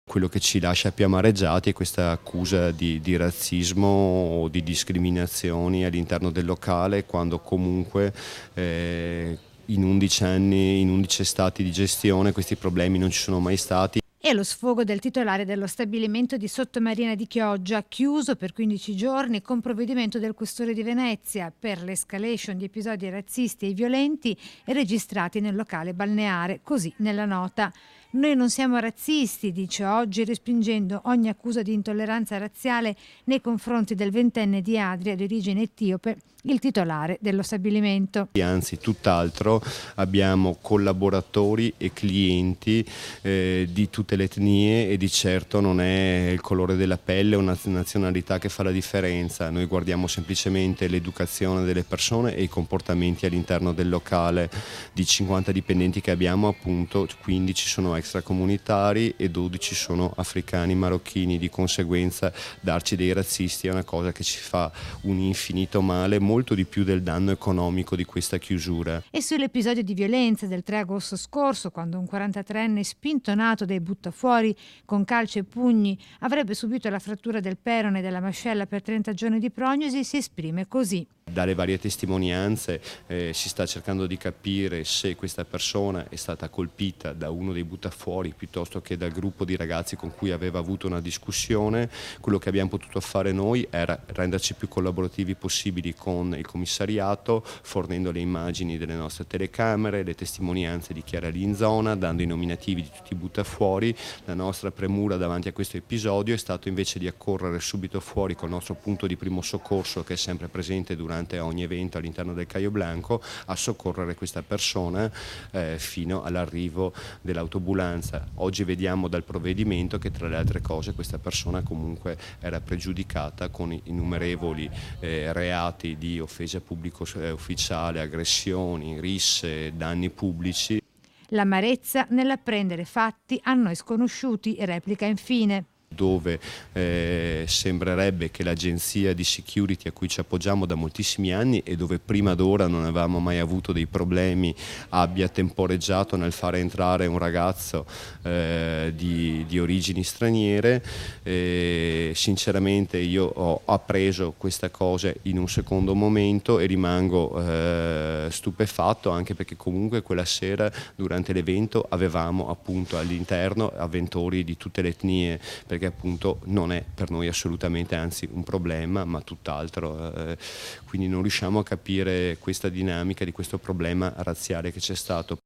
Quello che ci lascia più amareggiati è questa accusa di razzismo o di discriminazioni all'interno del locale, quando comunque in 11 anni, in 11 stati di gestione, questi problemi non ci sono mai stati. E lo sfogo del titolare dello stabilimento di Sottomarina di Chioggia, chiuso per 15 giorni con provvedimento del questore di Venezia per l'escalation di episodi razzisti e violenti registrati nel locale balneare, così nella nota. Noi non siamo razzisti, dice oggi, respingendo ogni accusa di intolleranza razziale nei confronti del ventenne di Adria di origine etiope, il titolare dello stabilimento. Anzi, tutt'altro, abbiamo collaboratori e clienti di tutte le etnie e di certo non è il colore della pelle o una nazionalità che fa la differenza. Noi guardiamo semplicemente l'educazione delle persone e i comportamenti all'interno del locale. Di 50 dipendenti che abbiamo, appunto 15 sono extracomunitari e 12 sono africani marocchini. Di conseguenza darci dei razzisti è una cosa che ci fa un infinito male, molto di più del danno economico di questa chiusura. E sull'episodio di violenza del 3 agosto scorso, quando un 43enne spintonato dai buttafuori con calci e pugni avrebbe subito la frattura del perone e della mascella per 30 giorni di prognosi, si esprime così. Dalle varie testimonianze si sta cercando di capire se questa persona è stata colpita da uno dei buttafuori piuttosto che dal gruppo di ragazzi con cui aveva avuto una discussione. Quello che abbiamo potuto fare noi era renderci più collaborativi possibili con il commissariato, fornendo le immagini delle nostre telecamere, le testimonianze di chi era lì in zona, dando i nominativi di tutti i buttafuori. La nostra premura davanti a questo episodio è stato invece di accorrere subito fuori col nostro punto di primo soccorso, che è sempre presente durante ogni evento all'interno del Caio Blanco, a soccorrere questa persona fino all'arrivo dell'autoambulanza. Oggi vediamo dal provvedimento che tra le altre cose questa persona comunque era pregiudicata con innumerevoli reati di offesa pubblico ufficiale, aggressioni, risse, danni pubblici. L'amarezza nell'apprendere fatti a noi sconosciuti, replica infine. Dove sembrerebbe che l'agenzia di security a cui ci appoggiamo da moltissimi anni e dove prima d'ora non avevamo mai avuto dei problemi abbia temporeggiato nel fare entrare un ragazzo di origini straniere. Sinceramente io ho appreso questa cosa in un secondo momento e rimango stupefatto, anche perché comunque quella sera durante l'evento avevamo appunto all'interno avventori di tutte le etnie, perché appunto non è per noi assolutamente, anzi, un problema, ma tutt'altro. Quindi non riusciamo a capire questa dinamica di questo problema razziale che c'è stato.